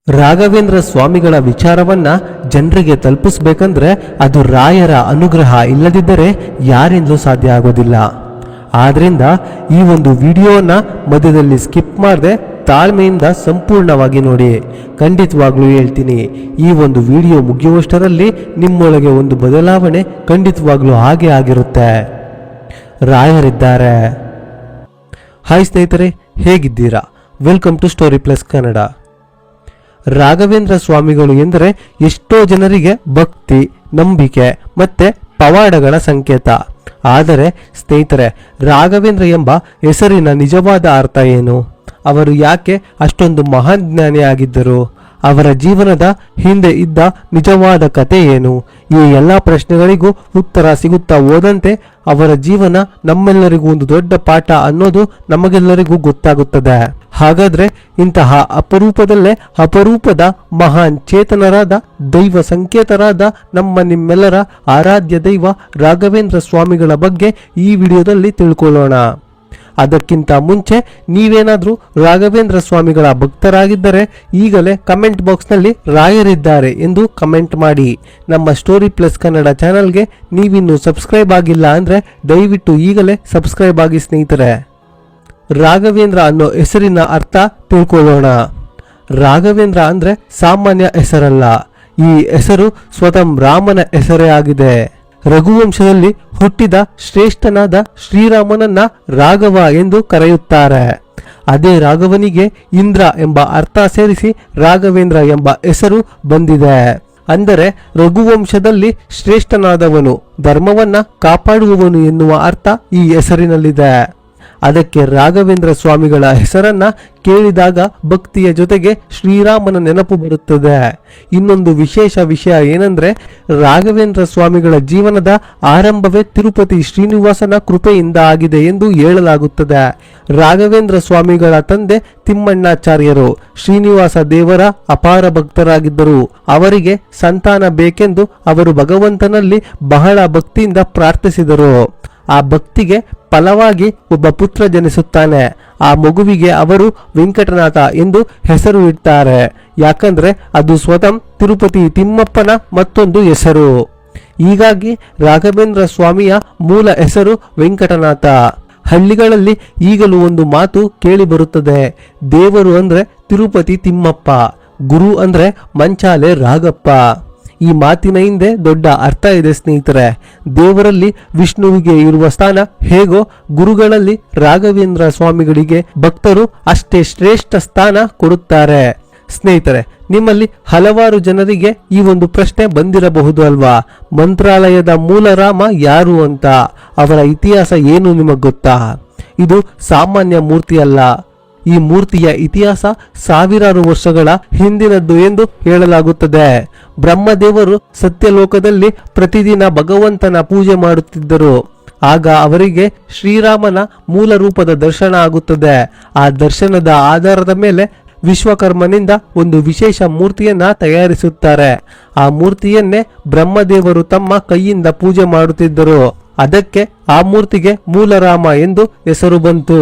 ರಾಘವೇಂದ್ರ ಸ್ವಾಮಿಗಳ ವಿಚಾರವನ್ನ ಜನರಿಗೆ ತಲುಪಿಸಬೇಕಂದ್ರೆ ಅದು ರಾಯರ ಅನುಗ್ರಹ ಇಲ್ಲದಿದ್ದರೆ ಯಾರಿಂದಲೂ ಸಾಧ್ಯ ಆಗೋದಿಲ್ಲ. ಆದ್ರಿಂದ ಈ ಒಂದು ವಿಡಿಯೋನ ಮಧ್ಯದಲ್ಲಿ ಸ್ಕಿಪ್ ಮಾಡದೆ ತಾಳ್ಮೆಯಿಂದ ಸಂಪೂರ್ಣವಾಗಿ ನೋಡಿ. ಖಂಡಿತವಾಗ್ಲೂ ಹೇಳ್ತೀನಿ, ಈ ಒಂದು ವಿಡಿಯೋ ಮುಗಿಯುವಷ್ಟರಲ್ಲಿ ನಿಮ್ಮೊಳಗೆ ಒಂದು ಬದಲಾವಣೆ ಖಂಡಿತವಾಗ್ಲೂ ಹಾಗೆ ಆಗಿರುತ್ತೆ. ರಾಯರಿದ್ದಾರೆ. ಹಾಯ್ ಸ್ನೇಹಿತರೆ, ಹೇಗಿದ್ದೀರಾ? Welcome to story plus Kannada. Raghavendra ಸ್ವಾಮಿಗಳು ಎಂದರೆ ಎಷ್ಟೋ ಜನರಿಗೆ ಭಕ್ತಿ, ನಂಬಿಕೆ ಮತ್ತೆ ಪವಾಡಗಳ ಸಂಕೇತ. ಆದರೆ ಸ್ನೇಹಿತರೆ, ರಾಘವೇಂದ್ರ ಎಂಬ ಹೆಸರಿನ ನಿಜವಾದ ಅರ್ಥ ಏನು? ಅವರು ಯಾಕೆ ಅಷ್ಟೊಂದು ಮಹಾನ್ ಜ್ಞಾನಿಯಾಗಿದ್ದರು? ಅವರ ಜೀವನದ ಹಿಂದೆ ಇದ್ದ ನಿಜವಾದ ಕತೆ ಏನು? ಈ ಎಲ್ಲ ಪ್ರಶ್ನೆಗಳಿಗೂ ಉತ್ತರ ಸಿಗುತ್ತಾ ಹೋದಂತೆ ಅವರ ಜೀವನ ನಮ್ಮೆಲ್ಲರಿಗೂ ಒಂದು ದೊಡ್ಡ ಪಾಠ ಅನ್ನೋದು ನಮಗೆಲ್ಲರಿಗೂ ಗೊತ್ತಾಗುತ್ತದೆ. ಹಾಗಾದ್ರೆ ಇಂತಹ ಅಪರೂಪದಲ್ಲೇ ಅಪರೂಪದ ಮಹಾನ್ ಚೇತನರಾದ ದೈವ ಸಂಕೇತರಾದ ನಿಮ್ಮೆಲ್ಲರ ಆರಾಧ್ಯ ದೈವ ರಾಘವೇಂದ್ರ ಸ್ವಾಮಿಗಳ ಬಗ್ಗೆ ಈ ವಿಡಿಯೋದಲ್ಲಿ ತಿಳ್ಕೊಳ್ಳೋಣ. ಅದಕ್ಕಿಂತ ಮುಂಚೆ ನೀವೇನಾದ್ರೂ ರಾಘವೇಂದ್ರ ಸ್ವಾಮಿಗಳ ಭಕ್ತರಾಗಿದ್ದರೆ ಈಗಲೇ ಕಮೆಂಟ್ ಬಾಕ್ಸ್ನಲ್ಲಿ ರಾಯರಿದ್ದಾರೆ ಎಂದು ಕಮೆಂಟ್ ಮಾಡಿ. ನಮ್ಮ ಸ್ಟೋರಿ ಪ್ಲಸ್ ಕನ್ನಡ ಚಾನಲ್ಗೆ ನೀವಿನ್ನೂ ಸಬ್ಸ್ಕ್ರೈಬ್ ಆಗಿಲ್ಲ ಅಂದ್ರೆ ದಯವಿಟ್ಟು ಈಗಲೇ ಸಬ್ಸ್ಕ್ರೈಬ್ ಆಗಿ ಸ್ನೇಹಿತರೆ. ರಾಘವೇಂದ್ರ ಅನ್ನೋ ಹೆಸರಿನ ಅರ್ಥ ತಿಳ್ಕೊಳ್ಳೋಣ. ರಾಘವೇಂದ್ರ ಅಂದ್ರೆ ಸಾಮಾನ್ಯ ಹೆಸರಲ್ಲ. ಈ ಹೆಸರು ಸ್ವತಃ ರಾಮನ ಹೆಸರೇ ಆಗಿದೆ. ರಘುವಂಶದಲ್ಲಿ ಹುಟ್ಟಿದ ಶ್ರೇಷ್ಠನಾದ ಶ್ರೀರಾಮನನ್ನ ರಾಘವ ಎಂದು ಕರೆಯುತ್ತಾರೆ. ಅದೇ ರಾಘವನಿಗೆ ಇಂದ್ರ ಎಂಬ ಅರ್ಥ ಸೇರಿಸಿ ರಾಘವೇಂದ್ರ ಎಂಬ ಹೆಸರು ಬಂದಿದೆ. ಅಂದರೆ ರಘುವಂಶದಲ್ಲಿ ಶ್ರೇಷ್ಠನಾದವನು, ಧರ್ಮವನ್ನ ಕಾಪಾಡುವವನು ಎನ್ನುವ ಅರ್ಥ ಈ ಹೆಸರಿನಲ್ಲಿದೆ. ಅದಕ್ಕೆ ರಾಘವೇಂದ್ರ ಸ್ವಾಮಿಗಳ ಹೆಸರನ್ನ ಕೇಳಿದಾಗ ಭಕ್ತಿಯ ಜೊತೆಗೆ ಶ್ರೀರಾಮನ ನೆನಪು ಬರುತ್ತದೆ. ಇನ್ನೊಂದು ವಿಶೇಷ ವಿಷಯ ಏನಂದ್ರೆ, ರಾಘವೇಂದ್ರ ಸ್ವಾಮಿಗಳ ಜೀವನದ ಆರಂಭವೇ ತಿರುಪತಿ ಶ್ರೀನಿವಾಸನ ಕೃಪೆಯಿಂದ ಆಗಿದೆ ಎಂದು ಹೇಳಲಾಗುತ್ತದೆ. ರಾಘವೇಂದ್ರ ಸ್ವಾಮಿಗಳ ತಂದೆ ತಿಮ್ಮಣ್ಣಾಚಾರ್ಯರು ಶ್ರೀನಿವಾಸ ದೇವರ ಅಪಾರ ಭಕ್ತರಾಗಿದ್ದರು. ಅವರಿಗೆ ಸಂತಾನ ಬೇಕೆಂದು ಅವರು ಭಗವಂತನಲ್ಲಿ ಬಹಳ ಭಕ್ತಿಯಿಂದ ಪ್ರಾರ್ಥಿಸಿದರು. ಆ ಭಕ್ತಿಗೆ ಫಲವಾಗಿ ಒಬ್ಬ ಪುತ್ರ ಜನಿಸುತ್ತಾನೆ. ಆ ಮಗುವಿಗೆ ಅವರು ವೆಂಕಟನಾಥ ಎಂದು ಹೆಸರು ಇಡ್ತಾರೆ. ಯಾಕಂದ್ರೆ ಅದು ಸ್ವತಃ ತಿರುಪತಿ ತಿಮ್ಮಪ್ಪನ ಮತ್ತೊಂದು ಹೆಸರು. ಹೀಗಾಗಿ ರಾಘವೇಂದ್ರ ಸ್ವಾಮಿಯ ಮೂಲ ಹೆಸರು ವೆಂಕಟನಾಥ. ಹಳ್ಳಿಗಳಲ್ಲಿ ಈಗಲೂ ಒಂದು ಮಾತು ಕೇಳಿ ಬರುತ್ತದೆ, ದೇವರು ಅಂದ್ರೆ ತಿರುಪತಿ ತಿಮ್ಮಪ್ಪ, ಗುರು ಅಂದ್ರೆ ಮಂಚಾಲೆ ರಾಘಪ್ಪ. ಈ ಮಾತಿನ ಹಿಂದೆ ದೊಡ್ಡ ಅರ್ಥ ಇದೆ ಸ್ನೇಹಿತರೆ. ದೇವರಲ್ಲಿ ವಿಷ್ಣುವಿಗೆ ಇರುವ ಸ್ಥಾನ ಹೇಗೋ ಗುರುಗಳಲ್ಲಿ ರಾಘವೇಂದ್ರ ಸ್ವಾಮಿಗಳಿಗೆ ಭಕ್ತರು ಅಷ್ಟೇ ಶ್ರೇಷ್ಠ ಸ್ಥಾನ ಕೊಡುತ್ತಾರೆ. ಸ್ನೇಹಿತರೆ, ನಿಮ್ಮಲ್ಲಿ ಹಲವಾರು ಜನರಿಗೆ ಈ ಒಂದು ಪ್ರಶ್ನೆ ಬಂದಿರಬಹುದು ಅಲ್ವಾ, ಮಂತ್ರಾಲಯದ ಮೂಲ ರಾಮ ಯಾರು ಅಂತ? ಅವರ ಇತಿಹಾಸ ಏನು ನಿಮಗೆ ಗೊತ್ತಾ? ಇದು ಸಾಮಾನ್ಯ ಮೂರ್ತಿ ಅಲ್ಲ. ಈ ಮೂರ್ತಿಯ ಇತಿಹಾಸ ಸಾವಿರಾರು ವರ್ಷಗಳ ಹಿಂದಿನದ್ದು ಎಂದು ಹೇಳಲಾಗುತ್ತದೆ. ಬ್ರಹ್ಮದೇವರು ಸತ್ಯಲೋಕದಲ್ಲಿ ಪ್ರತಿದಿನ ಭಗವಂತನ ಪೂಜೆ ಮಾಡುತ್ತಿದ್ದರು. ಆಗ ಅವರಿಗೆ ಶ್ರೀರಾಮನ ಮೂಲ ರೂಪದ ದರ್ಶನ ಆಗುತ್ತದೆ. ಆ ದರ್ಶನದ ಆಧಾರದ ಮೇಲೆ ವಿಶ್ವಕರ್ಮನಿಂದ ಒಂದು ವಿಶೇಷ ಮೂರ್ತಿಯನ್ನ ತಯಾರಿಸುತ್ತಾರೆ. ಆ ಮೂರ್ತಿಯನ್ನೇ ಬ್ರಹ್ಮದೇವರು ತಮ್ಮ ಕೈಯಿಂದ ಪೂಜೆ ಮಾಡುತ್ತಿದ್ದರು. ಅದಕ್ಕೆ ಆ ಮೂರ್ತಿಗೆ ಮೂಲರಾಮ ಎಂದು ಹೆಸರು ಬಂತು.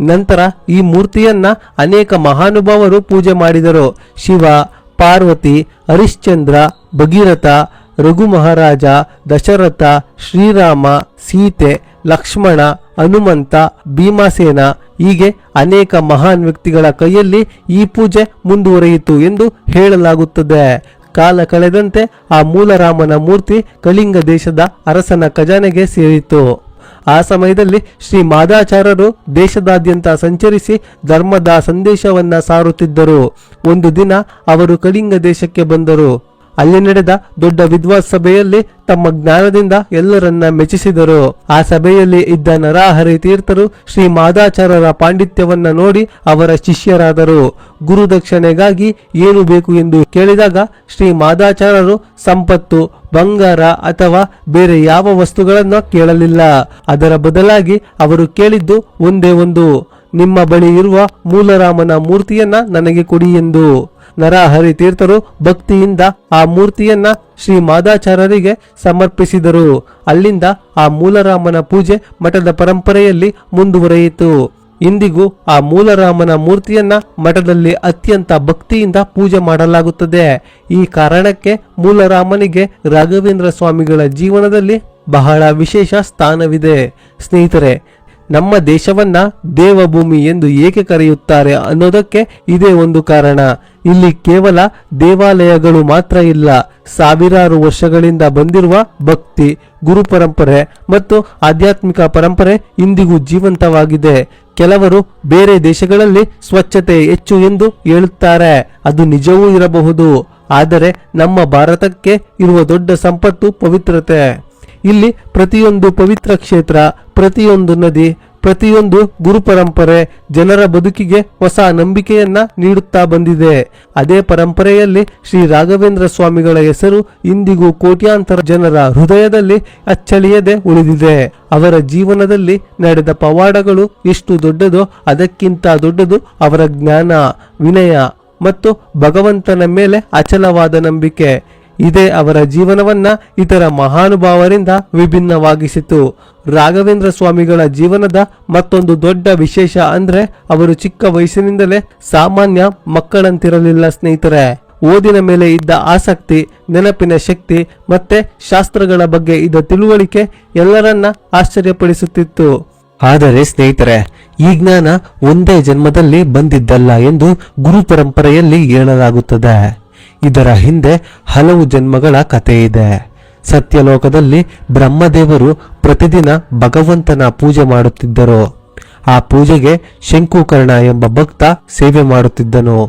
ನಂತರ ಈ ಮೂರ್ತಿಯನ್ನ ಅನೇಕ ಮಹಾನುಭಾವರು ಪೂಜೆ ಮಾಡಿದರು. ಶಿವ, ಪಾರ್ವತಿ, ಹರಿಶ್ಚಂದ್ರ, ಭಗೀರಥ, ರಘು ಮಹಾರಾಜ, ದಶರಥ, ಶ್ರೀರಾಮ, ಸೀತೆ, ಲಕ್ಷ್ಮಣ, ಹನುಮಂತ, ಭೀಮಸೇನ ಹೀಗೆ ಅನೇಕ ಮಹಾನ್ ವ್ಯಕ್ತಿಗಳ ಕೈಯಲ್ಲಿ ಈ ಪೂಜೆ ಮುಂದುವರಿಯಿತು ಎಂದು ಹೇಳಲಾಗುತ್ತದೆ. ಕಾಲ ಕಳೆದಂತೆ ಆ ಮೂಲರಾಮನ ಮೂರ್ತಿ ಕಳಿಂಗ ದೇಶದ ಅರಸನ ಖಜಾನೆಗೆ ಸೇರಿತು. ಆ ಸಮಯದಲ್ಲಿ ಶ್ರೀ ಮಾದಾಚಾರ್ಯರು ದೇಶದಾದ್ಯಂತ ಸಂಚರಿಸಿ ಧರ್ಮದ ಸಂದೇಶವನ್ನ ಸಾರುತ್ತಿದ್ದರು. ಒಂದು ದಿನ ಅವರು ಕಳಿಂಗ ದೇಶಕ್ಕೆ ಬಂದರು. ಅಲ್ಲಿ ನಡೆದ ದೊಡ್ಡ ವಿದ್ವಾನ್ ಸಭೆಯಲ್ಲಿ ತಮ್ಮ ಜ್ಞಾನದಿಂದ ಎಲ್ಲರನ್ನ ಮೆಚ್ಚಿಸಿದರು. ಆ ಸಭೆಯಲ್ಲಿ ಇದ್ದ ನರಹರಿ ತೀರ್ಥರು ಶ್ರೀ ಮಾದಾಚಾರ್ಯರ ಪಾಂಡಿತ್ಯವನ್ನ ನೋಡಿ ಅವರ ಶಿಷ್ಯರಾದರು. ಗುರುದಕ್ಷಿಣೆಗಾಗಿ ಏನು ಬೇಕು ಎಂದು ಕೇಳಿದಾಗ ಶ್ರೀ ಮಾದಾಚಾರ್ಯರು ಸಂಪತ್ತು, ಬಂಗಾರ ಅಥವಾ ಬೇರೆ ಯಾವ ವಸ್ತುಗಳನ್ನು ಕೇಳಲಿಲ್ಲ. ಅದರ ಬದಲಾಗಿ ಅವರು ಕೇಳಿದ್ದು ಒಂದೇ ಒಂದು, ನಿಮ್ಮ ಬಳಿ ಇರುವ ಮೂಲರಾಮನ ಮೂರ್ತಿಯನ್ನ ನನಗೆ ಕೊಡಿ ಎಂದು. ನರಹರಿ ತೀರ್ಥರು ಭಕ್ತಿಯಿಂದ ಆ ಮೂರ್ತಿಯನ್ನ ಶ್ರೀ ಮಾದಾಚಾರ್ಯರಿಗೆ ಸಮರ್ಪಿಸಿದರು. ಅಲ್ಲಿಂದ ಆ ಮೂಲರಾಮನ ಪೂಜೆ ಮಠದ ಪರಂಪರೆಯಲ್ಲಿ ಮುಂದುವರಿಯಿತು. ಇಂದಿಗೂ ಆ ಮೂಲರಾಮನ ಮೂರ್ತಿಯನ್ನ ಮಠದಲ್ಲಿ ಅತ್ಯಂತ ಭಕ್ತಿಯಿಂದ ಪೂಜೆ ಮಾಡಲಾಗುತ್ತದೆ. ಈ ಕಾರಣಕ್ಕೆ ಮೂಲರಾಮನಿಗೆ ರಾಘವೇಂದ್ರ ಸ್ವಾಮಿಗಳ ಜೀವನದಲ್ಲಿ ಬಹಳ ವಿಶೇಷ ಸ್ಥಾನವಿದೆ. ಸ್ನೇಹಿತರೆ, ನಮ್ಮ ದೇಶವನ್ನ ದೇವಭೂಮಿ ಎಂದು ಏಕೆ ಕರೆಯುತ್ತಾರೆ ಅನ್ನೋದಕ್ಕೆ ಇದೇ ಒಂದು ಕಾರಣ. ಇಲ್ಲಿ ಕೇವಲ ದೇವಾಲಯಗಳು ಮಾತ್ರ ಇಲ್ಲ, ಸಾವಿರಾರು ವರ್ಷಗಳಿಂದ ಬಂದಿರುವ ಭಕ್ತಿ, ಗುರು ಪರಂಪರೆ ಮತ್ತು ಆಧ್ಯಾತ್ಮಿಕ ಪರಂಪರೆ ಇಂದಿಗೂ ಜೀವಂತವಾಗಿದೆ. ಕೆಲವರು ಬೇರೆ ದೇಶಗಳಲ್ಲಿ ಸ್ವಚ್ಛತೆ ಹೆಚ್ಚು ಎಂದು ಹೇಳುತ್ತಾರೆ, ಅದು ನಿಜವೂ ಇರಬಹುದು. ಆದರೆ ನಮ್ಮ ಭಾರತಕ್ಕೆ ಇರುವ ದೊಡ್ಡ ಸಂಪತ್ತು ಪವಿತ್ರತೆ. ಇಲ್ಲಿ ಪ್ರತಿಯೊಂದು ಪವಿತ್ರ ಕ್ಷೇತ್ರ, ಪ್ರತಿಯೊಂದು ನದಿ, ಪ್ರತಿಯೊಂದು ಗುರು ಪರಂಪರೆ ಜನರ ಬದುಕಿಗೆ ಹೊಸ ನಂಬಿಕೆಯನ್ನ ನೀಡುತ್ತಾ ಬಂದಿದೆ. ಅದೇ ಪರಂಪರೆಯಲ್ಲಿ ಶ್ರೀ ರಾಘವೇಂದ್ರ ಸ್ವಾಮಿಗಳ ಹೆಸರು ಇಂದಿಗೂ ಕೋಟ್ಯಾಂತರ ಜನರ ಹೃದಯದಲ್ಲಿ ಅಚ್ಚಳಿಯದೆ ಉಳಿದಿದೆ. ಅವರ ಜೀವನದಲ್ಲಿ ನಡೆದ ಪವಾಡಗಳು ಎಷ್ಟು ದೊಡ್ಡದೋ ಅದಕ್ಕಿಂತ ದೊಡ್ಡದು ಅವರ ಜ್ಞಾನ, ವಿನಯ ಮತ್ತು ಭಗವಂತನ ಮೇಲೆ ಅಚಲವಾದ ನಂಬಿಕೆ. ಇದೇ ಅವರ ಜೀವನವನ್ನ ಇತರ ಮಹಾನುಭಾವರಿಂದ ವಿಭಿನ್ನವಾಗಿಸಿತು. ರಾಘವೇಂದ್ರ ಸ್ವಾಮಿಗಳ ಜೀವನದ ಮತ್ತೊಂದು ದೊಡ್ಡ ವಿಶೇಷ ಅಂದ್ರೆ ಅವರು ಚಿಕ್ಕ ವಯಸ್ಸಿನಿಂದಲೇ ಸಾಮಾನ್ಯ ಮಕ್ಕಳಂತಿರಲಿಲ್ಲ. ಸ್ನೇಹಿತರೆ, ಓದಿನ ಮೇಲೆ ಇದ್ದ ಆಸಕ್ತಿ, ನೆನಪಿನ ಶಕ್ತಿ ಮತ್ತೆ ಶಾಸ್ತ್ರಗಳ ಬಗ್ಗೆ ಇದ್ದ ತಿಳುವಳಿಕೆ ಎಲ್ಲರನ್ನ ಆಶ್ಚರ್ಯಪಡಿಸುತ್ತಿತ್ತು. ಆದರೆ ಸ್ನೇಹಿತರೆ, ಈ ಜ್ಞಾನ ಒಂದೇ ಜನ್ಮದಲ್ಲಿ ಬಂದಿದ್ದಲ್ಲ ಎಂದು ಗುರು ಪರಂಪರೆಯಲ್ಲಿ ಹೇಳಲಾಗುತ್ತದೆ. ಇದರ ಹಿಂದೆ ಹಲವು ಜನ್ಮಗಳ ಕಥೆ ಇದೆ. ಸತ್ಯಲೋಕದಲ್ಲಿ ಬ್ರಹ್ಮದೇವರು ಪ್ರತಿದಿನ ಭಗವಂತನ ಪೂಜೆ ಮಾಡುತ್ತಿದ್ದರು. ಆ ಪೂಜೆಗೆ ಶಂಕುಕರ್ಣ ಎಂಬ ಭಕ್ತ ಸೇವೆ ಮಾಡುತ್ತಿದ್ದನು.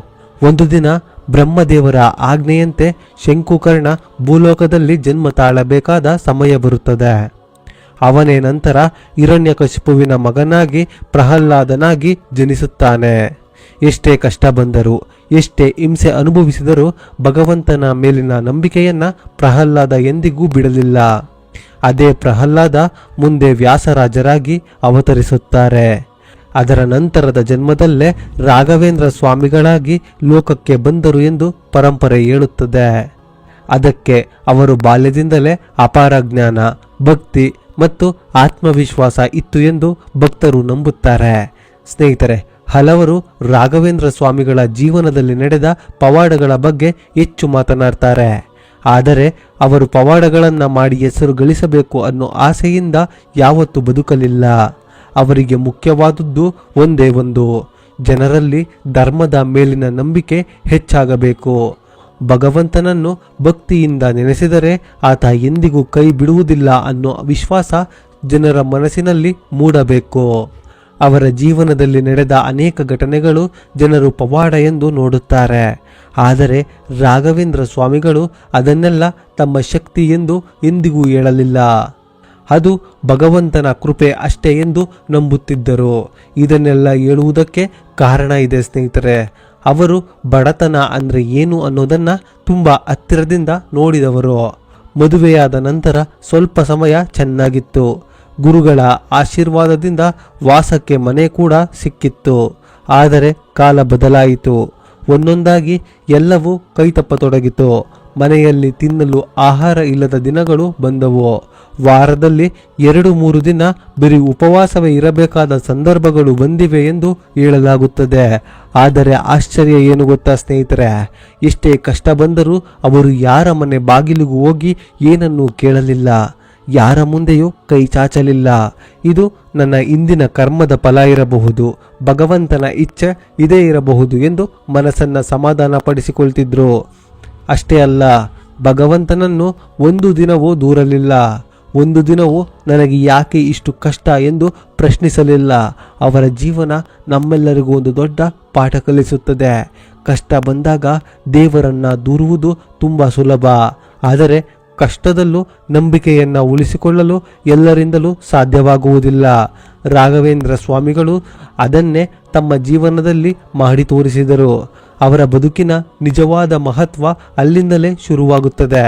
ಒಂದು ದಿನ ಬ್ರಹ್ಮದೇವರ ಆಜ್ಞೆಯಂತೆ ಶಂಕುಕರ್ಣ ಭೂಲೋಕದಲ್ಲಿ ಜನ್ಮ ತಾಳಬೇಕಾದ ಸಮಯ ಬರುತ್ತದೆ. ಅವನೇ ನಂತರ ಹಿರಣ್ಯಕಶಿಪುವಿನ ಮಗನಾಗಿ ಪ್ರಹ್ಲಾದನಾಗಿ ಜನಿಸುತ್ತಾನೆ. ಎಷ್ಟೇ ಕಷ್ಟ ಬಂದರೂ, ಎಷ್ಟೇ ಹಿಂಸೆ ಅನುಭವಿಸಿದರೂ ಭಗವಂತನ ಮೇಲಿನ ನಂಬಿಕೆಯನ್ನ ಪ್ರಹ್ಲಾದ ಎಂದಿಗೂ ಬಿಡಲಿಲ್ಲ. ಅದೇ ಪ್ರಹ್ಲಾದ ಮುಂದೆ ವ್ಯಾಸರಾಜರಾಗಿ ಅವತರಿಸುತ್ತಾರೆ. ಅದರ ನಂತರದ ಜನ್ಮದಲ್ಲೇ ರಾಘವೇಂದ್ರ ಸ್ವಾಮಿಗಳಾಗಿ ಲೋಕಕ್ಕೆ ಬಂದರು ಎಂದು ಪರಂಪರೆ ಹೇಳುತ್ತದೆ. ಅದಕ್ಕೆ ಅವರು ಬಾಲ್ಯದಿಂದಲೇ ಅಪಾರ ಜ್ಞಾನ, ಭಕ್ತಿ ಮತ್ತು ಆತ್ಮವಿಶ್ವಾಸ ಇತ್ತು ಎಂದು ಭಕ್ತರು ನಂಬುತ್ತಾರೆ. ಸ್ನೇಹಿತರೆ, ಹಲವರು ರಾಘವೇಂದ್ರ ಸ್ವಾಮಿಗಳ ಜೀವನದಲ್ಲಿ ನಡೆದ ಪವಾಡಗಳ ಬಗ್ಗೆ ಹೆಚ್ಚು ಮಾತನಾಡ್ತಾರೆ. ಆದರೆ ಅವರು ಪವಾಡಗಳನ್ನು ಮಾಡಿ ಹೆಸರು ಗಳಿಸಬೇಕು ಅನ್ನೋ ಆಸೆಯಿಂದ ಯಾವತ್ತೂ ಬದುಕಲಿಲ್ಲ. ಅವರಿಗೆ ಮುಖ್ಯವಾದದ್ದು ಒಂದೇ ಒಂದು, ಜನರಲ್ಲಿ ಧರ್ಮದ ಮೇಲಿನ ನಂಬಿಕೆ ಹೆಚ್ಚಾಗಬೇಕು. ಭಗವಂತನನ್ನು ಭಕ್ತಿಯಿಂದ ನೆನೆಸಿದರೆ ಆತ ಎಂದಿಗೂ ಕೈ ಬಿಡುವುದಿಲ್ಲ ಅನ್ನೋ ವಿಶ್ವಾಸ ಜನರ ಮನಸ್ಸಿನಲ್ಲಿ ಮೂಡಬೇಕು. ಅವರ ಜೀವನದಲ್ಲಿ ನಡೆದ ಅನೇಕ ಘಟನೆಗಳು ಜನರು ಪವಾಡ ಎಂದು ನೋಡುತ್ತಾರೆ. ಆದರೆ ರಾಘವೇಂದ್ರ ಸ್ವಾಮಿಗಳು ಅದನ್ನೆಲ್ಲ ತಮ್ಮ ಶಕ್ತಿ ಎಂದು ಎಂದಿಗೂ ಹೇಳಲಿಲ್ಲ. ಅದು ಭಗವಂತನ ಕೃಪೆ ಅಷ್ಟೇ ಎಂದು ನಂಬುತ್ತಿದ್ದರು. ಇದನ್ನೆಲ್ಲ ಹೇಳುವುದಕ್ಕೆ ಕಾರಣ ಇದೆ ಸ್ನೇಹಿತರೆ. ಅವರು ಬಡತನ ಅಂದ್ರೆ ಏನು ಅನ್ನೋದನ್ನ ತುಂಬಾ ಹತ್ತಿರದಿಂದ ನೋಡಿದವರು. ಮದುವೆಯಾದ ನಂತರ ಸ್ವಲ್ಪ ಸಮಯ ಚೆನ್ನಾಗಿತ್ತು. ಗುರುಗಳ ಆಶೀರ್ವಾದದಿಂದ ವಾಸಕ್ಕೆ ಮನೆ ಕೂಡ ಸಿಕ್ಕಿತ್ತು. ಆದರೆ ಕಾಲ ಬದಲಾಯಿತು. ಒಂದೊಂದಾಗಿ ಎಲ್ಲವೂ ಕೈತಪ್ಪತೊಡಗಿತು. ಮನೆಯಲ್ಲಿ ತಿನ್ನಲು ಆಹಾರ ಇಲ್ಲದ ದಿನಗಳು ಬಂದವು. ವಾರದಲ್ಲಿ 2-3 ದಿನ ಬರೀ ಉಪವಾಸವೇ ಇರಬೇಕಾದ ಸಂದರ್ಭಗಳು ಬಂದಿವೆ ಎಂದು ಹೇಳಲಾಗುತ್ತದೆ. ಆದರೆ ಆಶ್ಚರ್ಯ ಏನು ಗೊತ್ತಾ ಸ್ನೇಹಿತರೆ, ಎಷ್ಟೇ ಕಷ್ಟ ಬಂದರೂ ಅವರು ಯಾರ ಮನೆ ಬಾಗಿಲಿಗೂ ಹೋಗಿ ಏನನ್ನೂ ಕೇಳಲಿಲ್ಲ, ಯಾರ ಮುಂದೆಯೂ ಕೈ ಚಾಚಲಿಲ್ಲ. ಇದು ನನ್ನ ಇಂದಿನ ಕರ್ಮದ ಫಲ ಇರಬಹುದು, ಭಗವಂತನ ಇಚ್ಛೆ ಇದೇ ಇರಬಹುದು ಎಂದು ಮನಸ್ಸನ್ನ ಸಮಾಧಾನ ಪಡಿಸಿಕೊಳ್ತಿದ್ರು. ಅಷ್ಟೇ ಅಲ್ಲ, ಭಗವಂತನನ್ನು ಒಂದು ದಿನವೂ ದೂರಲಿಲ್ಲ. ಒಂದು ದಿನವೂ ನನಗೆ ಯಾಕೆ ಇಷ್ಟು ಕಷ್ಟ ಎಂದು ಪ್ರಶ್ನಿಸಲಿಲ್ಲ. ಅವರ ಜೀವನ ನಮ್ಮೆಲ್ಲರಿಗೂ ಒಂದು ದೊಡ್ಡ ಪಾಠ ಕಲಿಸುತ್ತದೆ. ಕಷ್ಟ ಬಂದಾಗ ದೇವರನ್ನ ದೂರುವುದು ತುಂಬ ಸುಲಭ. ಆದರೆ ಕಷ್ಟದಲ್ಲೂ ನಂಬಿಕೆಯನ್ನ ಉಳಿಸಿಕೊಳ್ಳಲು ಎಲ್ಲರಿಂದಲೂ ಸಾಧ್ಯವಾಗುವುದಿಲ್ಲ. ರಾಘವೇಂದ್ರ ಸ್ವಾಮಿಗಳು ಅದನ್ನೇ ತಮ್ಮ ಜೀವನದಲ್ಲಿ ಮಾಡಿ ತೋರಿಸಿದರು. ಅವರ ಬದುಕಿನ ನಿಜವಾದ ಮಹತ್ವ ಅಲ್ಲಿಂದಲೇ ಶುರುವಾಗುತ್ತದೆ.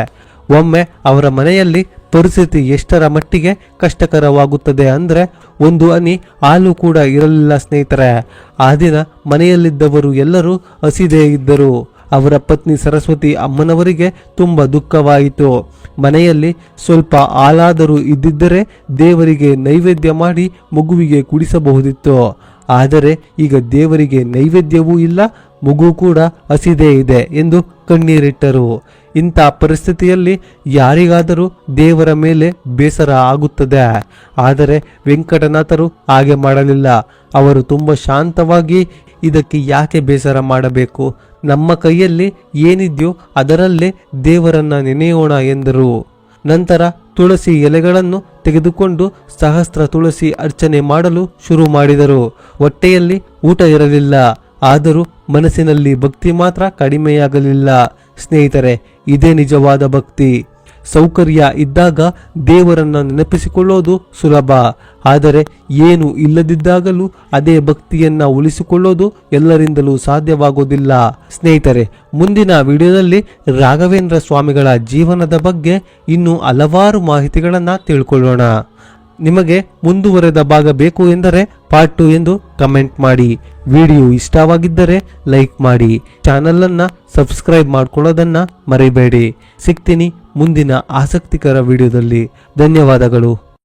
ಒಮ್ಮೆ ಅವರ ಮನೆಯಲ್ಲಿ ಪರಿಸ್ಥಿತಿ ಎಷ್ಟರ ಮಟ್ಟಿಗೆ ಕಷ್ಟಕರವಾಗುತ್ತದೆ ಅಂದ್ರೆ ಒಂದು ಹನಿ ಹಾಲು ಕೂಡ ಇರಲಿಲ್ಲ ಸ್ನೇಹಿತರೆ. ಆ ದಿನ ಮನೆಯಲ್ಲಿದ್ದವರು ಎಲ್ಲರೂ ಹಸಿದೇ ಇದ್ದರು. ಅವರ ಪತ್ನಿ ಸರಸ್ವತಿ ಅಮ್ಮನವರಿಗೆ ತುಂಬ ದುಃಖವಾಯಿತು. ಮನೆಯಲ್ಲಿ ಸ್ವಲ್ಪ ಹಾಲಾದರೂ ಇದ್ದಿದ್ದರೆ ದೇವರಿಗೆ ನೈವೇದ್ಯ ಮಾಡಿ ಮಗುವಿಗೆ ಕುಡಿಸಬಹುದಿತ್ತು. ಆದರೆ ಈಗ ದೇವರಿಗೆ ನೈವೇದ್ಯವೂ ಇಲ್ಲ, ಮಗು ಕೂಡ ಹಸಿದೇ ಇದೆ ಎಂದು ಕಣ್ಣೀರಿಟ್ಟರು. ಇಂಥ ಪರಿಸ್ಥಿತಿಯಲ್ಲಿ ಯಾರಿಗಾದರೂ ದೇವರ ಮೇಲೆ ಬೇಸರ ಆಗುತ್ತದೆ. ಆದರೆ ವೆಂಕಟನಾಥರು ಹಾಗೆ ಮಾಡಲಿಲ್ಲ. ಅವರು ತುಂಬ ಶಾಂತವಾಗಿ ಇದಕ್ಕೆ ಯಾಕೆ ಬೇಸರ ಮಾಡಬೇಕು, ನಮ್ಮ ಕೈಯಲ್ಲಿ ಏನಿದೆಯೋ ಅದರಲ್ಲೇ ದೇವರನ್ನ ನೆನೆಯೋಣ ಎಂದರು. ನಂತರ ತುಳಸಿ ಎಲೆಗಳನ್ನು ತೆಗೆದುಕೊಂಡು ಸಹಸ್ರ ತುಳಸಿ ಅರ್ಚನೆ ಮಾಡಲು ಶುರು ಮಾಡಿದರು. ಹೊಟ್ಟೆಯಲ್ಲಿ ಊಟ ಇರಲಿಲ್ಲ, ಆದರೂ ಮನಸ್ಸಿನಲ್ಲಿ ಭಕ್ತಿ ಮಾತ್ರ ಕಡಿಮೆಯಾಗಲಿಲ್ಲ. ಸ್ನೇಹಿತರೆ, ಇದೇ ನಿಜವಾದ ಭಕ್ತಿ. ಸೌಕರ್ಯ ಇದ್ದಾಗ ದೇವರನ್ನ ನೆನಪಿಸಿಕೊಳ್ಳೋದು ಸುಲಭ, ಆದರೆ ಏನು ಇಲ್ಲದಿದ್ದಾಗಲೂ ಅದೇ ಭಕ್ತಿಯನ್ನ ಉಳಿಸಿಕೊಳ್ಳೋದು ಎಲ್ಲರಿಂದಲೂ ಸಾಧ್ಯವಾಗುವುದಿಲ್ಲ. ಸ್ನೇಹಿತರೆ, ಮುಂದಿನ ವಿಡಿಯೋದಲ್ಲಿ ರಾಘವೇಂದ್ರ ಸ್ವಾಮಿಗಳ ಜೀವನದ ಬಗ್ಗೆ ಇನ್ನೂ ಹಲವಾರು ಮಾಹಿತಿಗಳನ್ನು ತಿಳ್ಕೊಳ್ಳೋಣ. ನಿಮಗೆ ಮುಂದುವರೆದ ಭಾಗ ಬೇಕು ಎಂದರೆ ಪಾರ್ಟ್ 2 ಎಂದು ಕಮೆಂಟ್ ಮಾಡಿ. ವಿಡಿಯೋ ಇಷ್ಟವಾಗಿದ್ದರೆ ಲೈಕ್ ಮಾಡಿ, ಚಾನಲ್ ಅನ್ನ ಸಬ್ಸ್ಕ್ರೈಬ್ ಮಾಡ್ಕೊಳ್ಳೋದನ್ನ ಮರಿಬೇಡಿ. ಸಿಗ್ತೀನಿ ಮುಂದಿನ ಆಸಕ್ತಿಕರ ವಿಡಿಯೋದಲ್ಲಿ. ಧನ್ಯವಾದಗಳು.